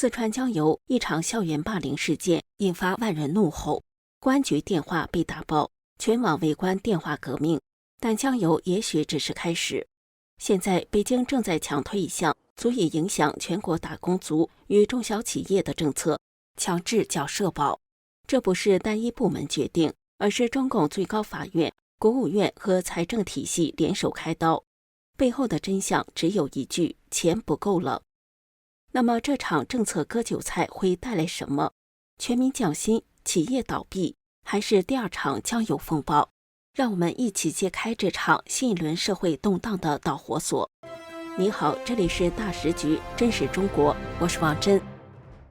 四川江油一场校园霸凌事件引发万人怒吼，公安局电话被打爆，全网围观电话革命。但江油也许只是开始。现在北京正在强推一项足以影响全国打工族与中小企业的政策——强制缴社保。这不是单一部门决定，而是中共最高法院、国务院和财政体系联手开刀。背后的真相只有一句：钱不够了。那么这场政策割韭菜会带来什么？全民降薪、企业倒闭，还是第二场江油风暴？让我们一起揭开这场新一轮社会动荡的导火索。你好，这里是大时局，真实中国，我是王真。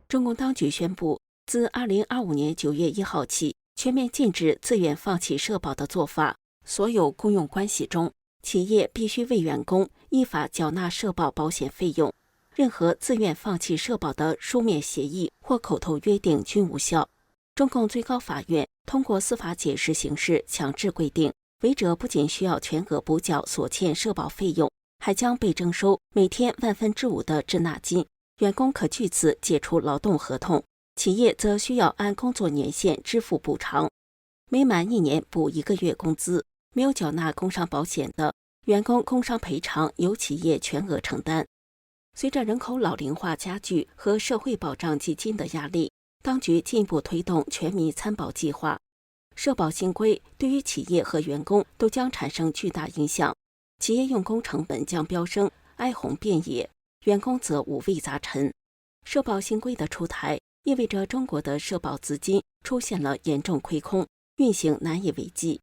中共当局宣布，自2025年9月1号起，全面禁止自愿放弃社保的做法。所有雇佣关系中，企业必须为员工依法缴纳社保保险费用。任何自愿放弃社保的书面协议或口头约定均无效。中共最高法院通过司法解释形式强制规定，违者不仅需要全额补缴所欠社保费用，还将被征收每天5/10的滞纳金，员工可据此解除劳动合同，企业则需要按工作年限支付补偿，每满1年补1个月工资。没有缴纳工伤保险的员工，工伤赔偿由企业全额承担。随着人口老龄化加剧和社会保障基金的压力，当局进一步推动全民参保计划。社保新规对于企业和员工都将产生巨大影响，企业用工成本将飙升，哀鸿遍野，员工则五味杂陈。社保新规的出台，意味着中国的社保资金出现了严重亏空，运行难以为继。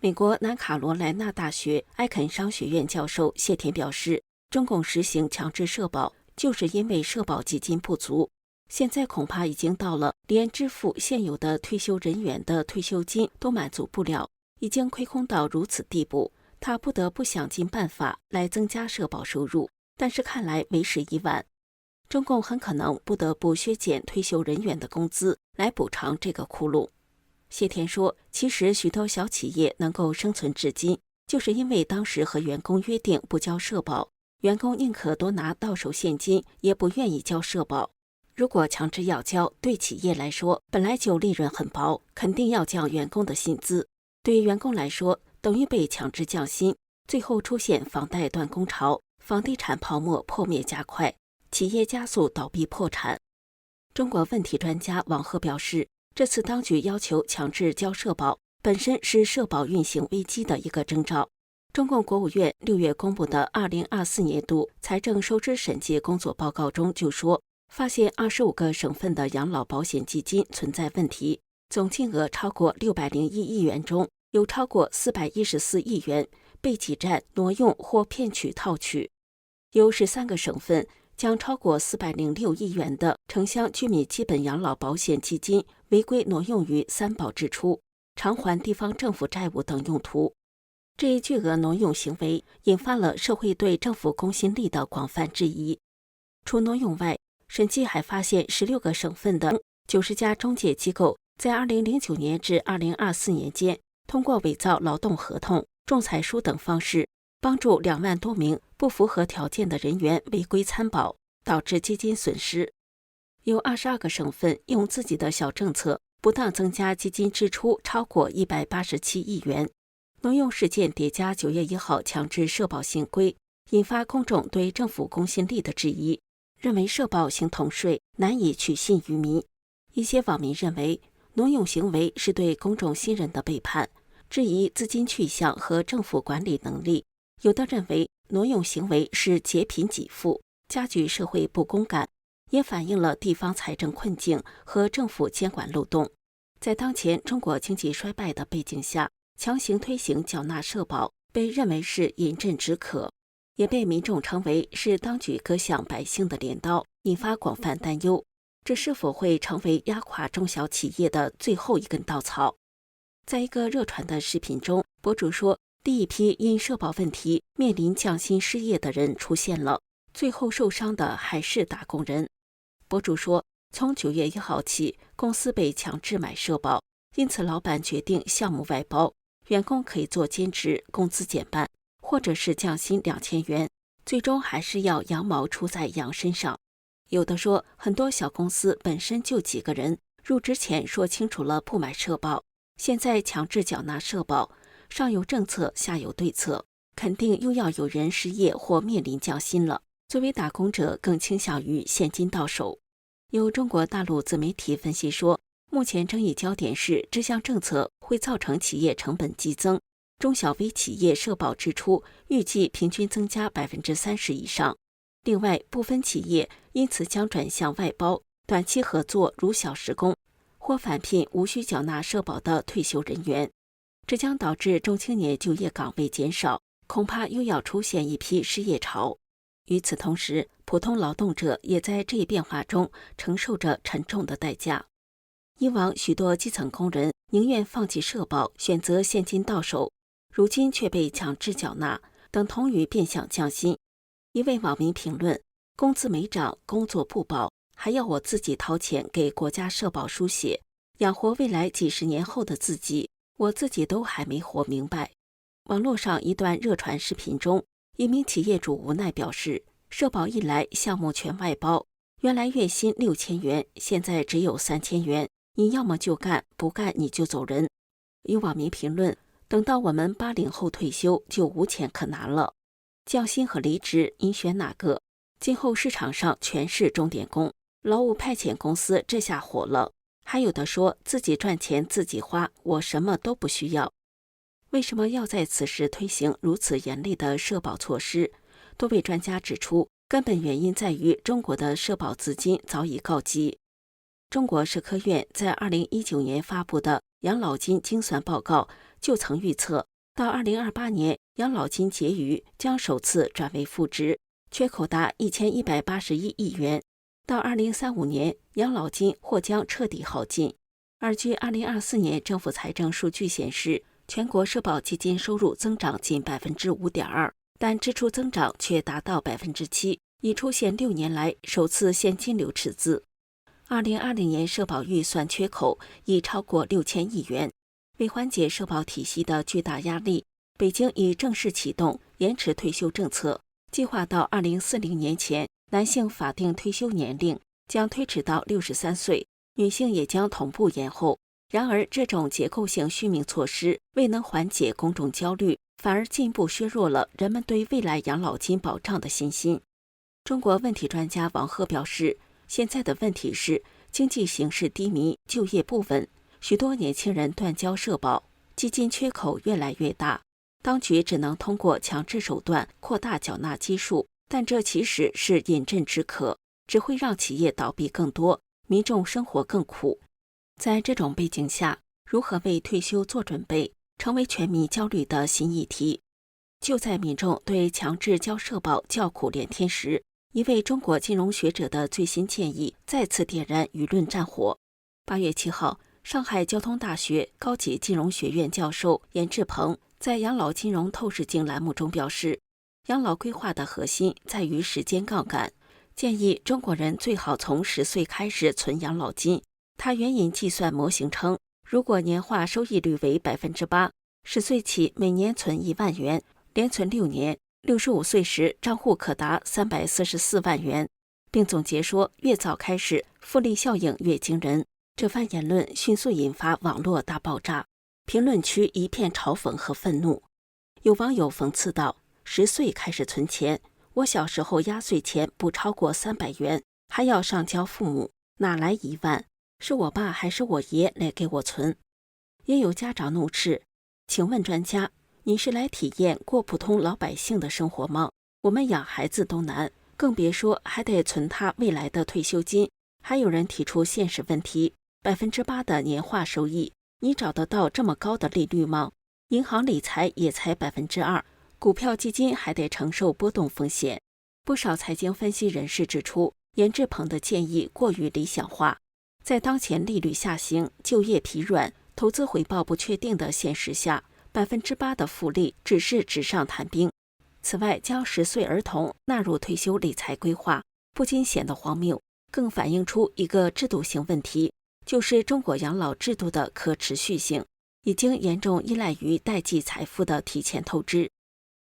美国南卡罗来纳大学埃肯商学院教授谢田表示，中共实行强制社保，就是因为社保基金不足。现在恐怕已经到了连支付现有的退休人员的退休金都满足不了，已经亏空到如此地步，他不得不想尽办法来增加社保收入，但是看来为时已晚。中共很可能不得不削减退休人员的工资来补偿这个窟窿。谢田说，其实许多小企业能够生存至今，就是因为当时和员工约定不交社保，员工宁可多拿到手现金，也不愿意交社保。如果强制要交，对企业来说本来就利润很薄，肯定要降员工的薪资。对于员工来说，等于被强制降薪，最后出现房贷断供潮，房地产泡沫破灭加快，企业加速倒闭破产。中国问题专家王鹤表示，这次当局要求强制交社保，本身是社保运行危机的一个征兆。中共国务院6月公布的2024年度财政收支审计工作报告中就说，发现25个省份的养老保险基金存在问题，总金额超过601亿元中，有超过414亿元被挤占、挪用或骗取套取。有13个省份将超过406亿元的城乡居民基本养老保险基金违规挪用于三保支出、偿还地方政府债务等用途。这一巨额挪用行为引发了社会对政府公信力的广泛质疑。除挪用外，审计还发现16个省份的90家中介机构在2009年至2024年间，通过伪造劳动合同、仲裁书等方式，帮助2万多名不符合条件的人员违规参保，导致基金损失。有22个省份用自己的小政策，不当增加基金支出超过187亿元。挪用事件叠加9月1号强制社保新规，引发公众对政府公信力的质疑，认为社保形同税，难以取信于民。一些网民认为，挪用行为是对公众信任的背叛，质疑资金去向和政府管理能力。有的认为，挪用行为是劫贫济富，加剧社会不公感，也反映了地方财政困境和政府监管漏洞。在当前中国经济衰败的背景下，强行推行缴纳社保被认为是饮鸩止渴，也被民众称为是当局割向百姓的镰刀，引发广泛担忧。这是否会成为压垮中小企业的最后一根稻草？在一个热传的视频中，博主说，第一批因社保问题面临降薪失业的人出现了，最后受伤的还是打工人。博主说，从9月1号起，公司被强制买社保，因此老板决定项目外包，员工可以做兼职，工资减半，或者是降薪2000元，最终还是要羊毛出在羊身上。有的说很多小公司本身就几个人，入职前说清楚了不买社保，现在强制缴纳社保，上有政策下有对策，肯定又要有人失业或面临降薪了。作为打工者，更倾向于现金到手。有中国大陆自媒体分析说，目前争议焦点是这项政策会造成企业成本激增，中小微企业社保支出预计平均增加30%以上。另外，部分企业因此将转向外包、短期合作，如小时工，或返聘无需缴纳社保的退休人员，这将导致中青年就业岗位减少，恐怕又要出现一批失业潮。与此同时，普通劳动者也在这一变化中承受着沉重的代价。以往许多基层工人宁愿放弃社保，选择现金到手，如今却被强制缴纳，等同于变相降薪。一位网民评论：工资没涨，工作不保，还要我自己掏钱给国家社保输血，养活未来几十年后的自己，我自己都还没活明白。网络上一段热传视频中，一名企业主无奈表示，社保一来项目全外包，原来月薪6000元，现在只有3000元，你要么就干，不干你就走人。有网民评论：等到我们80后退休，就无钱可拿了。降薪和离职，您选哪个？今后市场上全是钟点工，劳务派遣公司这下火了。还有的说自己赚钱自己花，我什么都不需要。为什么要在此时推行如此严厉的社保措施？多位专家指出，根本原因在于中国的社保资金早已告急。中国社科院在2019年发布的养老金精算报告就曾预测，到2028年，养老金结余将首次转为负值，缺口达1181亿元。到2035年，养老金或将彻底耗尽。而据2024年政府财政数据显示，全国社保基金收入增长仅5.2%，但支出增长却达到7%，已出现6年来首次现金流赤字。2020年社保预算缺口已超过6000亿元。为缓解社保体系的巨大压力，北京已正式启动延迟退休政策，计划到2040年前，男性法定退休年龄将推迟到63岁，女性也将同步延后。然而，这种结构性续命措施未能缓解公众焦虑，反而进一步削弱了人们对未来养老金保障的信心。中国问题专家王鹤表示，现在的问题是经济形势低迷，就业不稳，许多年轻人断交社保，基金缺口越来越大，当局只能通过强制手段扩大缴纳基数，但这其实是饮鸩止渴，只会让企业倒闭更多，民众生活更苦。在这种背景下，如何为退休做准备，成为全民焦虑的新议题。就在民众对强制交社保叫苦连天时，一位中国金融学者的最新建议再次点燃舆论战火。8月7号，上海交通大学高级金融学院教授严志鹏在养老金融透视镜栏目中表示，养老规划的核心在于时间杠杆，建议中国人最好从10岁开始存养老金。他援引计算模型称，如果年化收益率为8%，10岁起每年存1万元，连存6年，65岁时账户可达344万元，并总结说，越早开始，复利效应越惊人。这番言论迅速引发网络大爆炸，评论区一片嘲讽和愤怒。有网友讽刺道：10岁开始存钱，我小时候压岁钱不超过300元，还要上交父母，哪来1万？是我爸还是我爷来给我存？也有家长怒斥：请问专家，你是来体验过普通老百姓的生活吗？我们养孩子都难，更别说还得存他未来的退休金。还有人提出现实问题：8%的年化收益，你找得到这么高的利率吗？银行理财也才2%，股票基金还得承受波动风险。不少财经分析人士指出，严志鹏的建议过于理想化。在当前利率下行、就业疲软、投资回报不确定的现实下，8%的复利只是纸上谈兵。此外，将10岁儿童纳入退休理财规划，不仅显得荒谬，更反映出一个制度性问题，就是中国养老制度的可持续性已经严重依赖于代际财富的提前透支。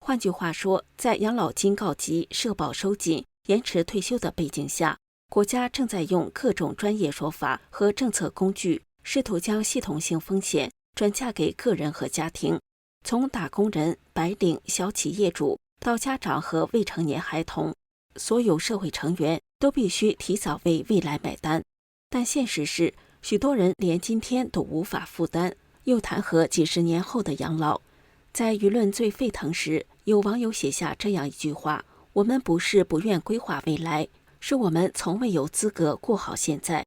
换句话说，在养老金告急、社保收紧、延迟退休的背景下，国家正在用各种专业说法和政策工具，试图将系统性风险转嫁给个人和家庭，从打工人、白领、小企业主到家长和未成年孩童，所有社会成员都必须提早为未来买单。但现实是，许多人连今天都无法负担，又谈何几十年后的养老？在舆论最沸腾时，有网友写下这样一句话：我们不是不愿规划未来，是我们从未有资格过好现在。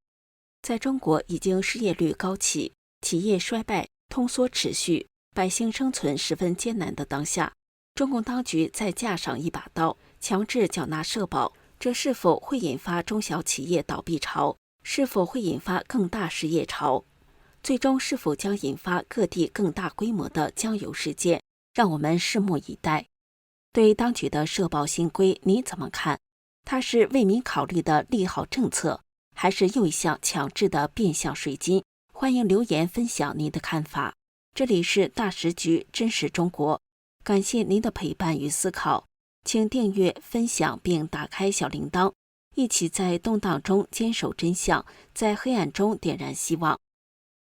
在中国已经失业率高企、企业衰败、通缩持续、百姓生存十分艰难的当下，中共当局再架上一把刀，强制缴纳社保，这是否会引发中小企业倒闭潮？是否会引发更大失业潮？最终是否将引发各地更大规模的江油事件？让我们拭目以待。对当局的社保新规你怎么看？它是为民考虑的利好政策，还是又一项强制的变相税金？欢迎留言分享您的看法。这里是大时局真实中国，感谢您的陪伴与思考，请订阅、分享并打开小铃铛，一起在动荡中坚守真相，在黑暗中点燃希望。